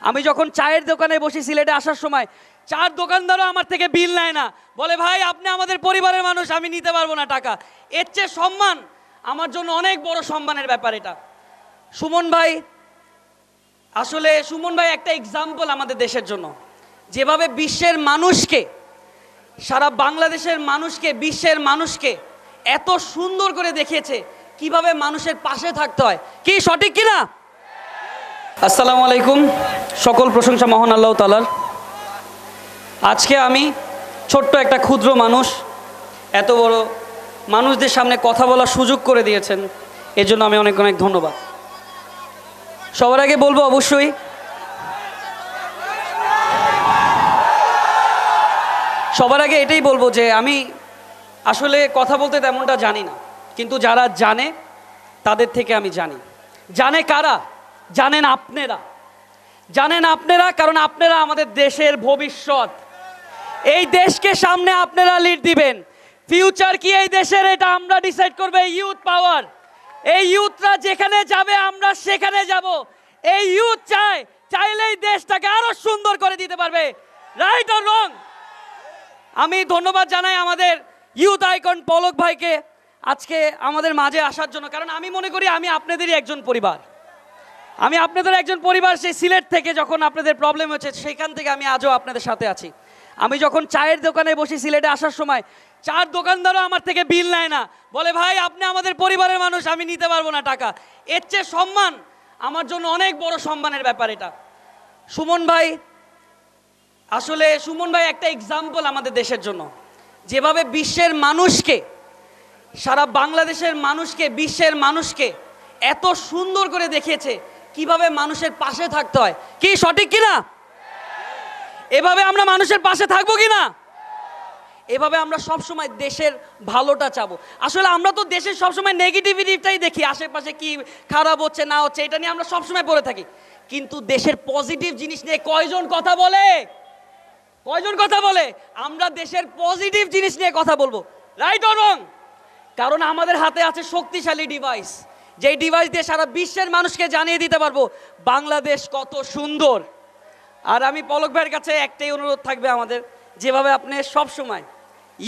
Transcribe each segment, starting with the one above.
আমি যখন চায়ের দোকানে বসি সিলেটে আসার সময়, চার দোকানদারও আমার থেকে বিল নেয় না, বলে ভাই আপনি আমাদের পরিবারের মানুষ, আমি নিতে পারবো না টাকা। এর চেয়ে সম্মান আমার জন্য অনেক বড় সম্মানের ব্যাপার এটা। সুমন ভাই, আসলে সুমন ভাই একটা এক্সাম্পল আমাদের দেশের জন্য, যেভাবে বিশ্বের মানুষকে, সারা বাংলাদেশের মানুষকে, বিশ্বের মানুষকে এত সুন্দর করে দেখিয়েছে কিভাবে মানুষের পাশে থাকতে হয়। কি সঠিক কিনা? আসসালামু আলাইকুম, সকল প্রশংসা মহান আল্লাহ তাআলার। আজকে আমি ছোট্ট একটা ক্ষুদ্র মানুষ, এত বড় মানুষদের সামনে কথা বলার সুযোগ করে দিয়েছেন, এজন্য আমি অনেক অনেক ধন্যবাদ। সবার আগে বলবো, অবশ্যই সবার আগে এটাই বলবো যে আমি আসলে কথা বলতে তেমনটা জানি না, কিন্তু যারা জানে তাদের থেকে আমি জানি। জানে কারা? জানেন আপনারা, জানেন আপনারা, কারণ আপনারা আমাদের দেশের ভবিষ্যৎ। এই দেশকে সামনে আপনারা লিড দিবেন। ফিউচার কি এই দেশের, এটা আমরা ডিসাইড করবো। ইউথ পাওয়ার, এই ইউথরা যেখানে যাবে আমরা সেখানে যাব। এই ইউথ চাইলেই দেশটাকে আরো সুন্দর করে দিতে পারবে। Right or wrong? আমি ধন্যবাদ জানাই আমাদের ইউথ আইকন পলক ভাইকে আজকে আমাদের মাঝে আসার জন্য, কারণ আমি মনে করি আমি আপনাদেরই একজন পরিবার, আমি আপনাদের একজন পরিবার। সেই সিলেট থেকে যখন আপনাদের প্রবলেম হচ্ছে, সেখান থেকে আমি আজও আপনাদের সাথে আছি। আমি যখন চায়ের দোকানে বসি সিলেটে আসার সময়, চার দোকানদারও আমার থেকে বিল নেয় না, বলে ভাই আপনি আমাদের পরিবারের মানুষ, আমি নিতে পারবো না টাকা। এর চেয়ে সম্মান আমার জন্য অনেক বড় সম্মানের ব্যাপার এটা। সুমন ভাই, আসলে সুমন ভাই একটা এক্সাম্পল আমাদের দেশের জন্য, যেভাবে বিশ্বের মানুষকে, সারা বাংলাদেশের মানুষকে, বিশ্বের মানুষকে এত সুন্দর করে দেখিয়েছে কিভাবে মানুষের পাশে থাকতে হয়। কি সঠিক কিনা? এভাবে আমরা মানুষের পাশে থাকবো কিনা? এভাবে আমরা সবসময় দেশের ভালোটা চাবো। আসলে আমরা তো দেশের সবসময় নেগেটিভিটিটাই দেখি, আশেপাশে কি খারাপ হচ্ছে না হচ্ছে এটা নিয়ে আমরা সবসময় পড়ে থাকি, কিন্তু দেশের পজিটিভ জিনিস নিয়ে কয়জন কথা বলে? কয়জন কথা বলে? আমরা দেশের পজিটিভ জিনিস নিয়ে কথা বলবো। Right or wrong? কারণ আমাদের হাতে আছে শক্তিশালী ডিভাইস, যেই ডিভাইস দিয়ে সারা বিশ্বের মানুষকে জানিয়ে দিতে পারবো বাংলাদেশ কত সুন্দর। আর আমি পলক ভাইয়ের কাছে একটাই অনুরোধ থাকবে আমাদের, যেভাবে আপনি সবসময়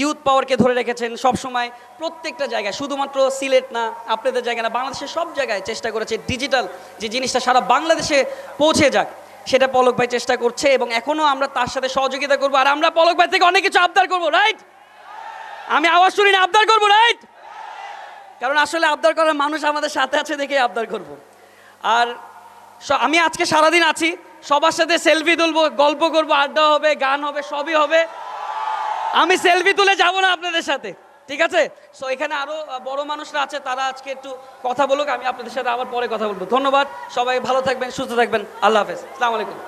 ইউথ পাওয়ারকে ধরে রেখেছেন, সবসময় প্রত্যেকটা জায়গায়, শুধুমাত্র সিলেট না, আপনাদের জায়গায় না, বাংলাদেশের সব জায়গায় চেষ্টা করেছে ডিজিটাল যে জিনিসটা সারা বাংলাদেশে পৌঁছে যাক, সেটা পলক ভাই চেষ্টা করছে এবং এখনও আমরা তার সাথে সহযোগিতা করবো। আর আমরা পলক ভাই থেকে অনেক কিছু আবদার করবো। রাইট? আমি আওয়াজ শুনি না, আবদার করবো। রাইট? কারণ আসলে আবদার করার মানুষ আমাদের সাথে আছে দেখে আবদার করব। আর আমি আজকে সারাদিন আছি, সবার সাথে সেলফি তুলবো, গল্প করবো, আড্ডা হবে, গান হবে, সবই হবে। আমি সেলফি তুলে যাব না আপনাদের সাথে, ঠিক আছে? সো এখানে আরো বড় মানুষরা আছে, তারা আজকে একটু কথা বলুক, আমি আপনাদের সাথে আবার পরে কথা বলবো। ধন্যবাদ, সবাই ভালো থাকবেন, সুস্থ থাকবেন, আল্লাহ হাফেজ, আসসালামু আলাইকুম।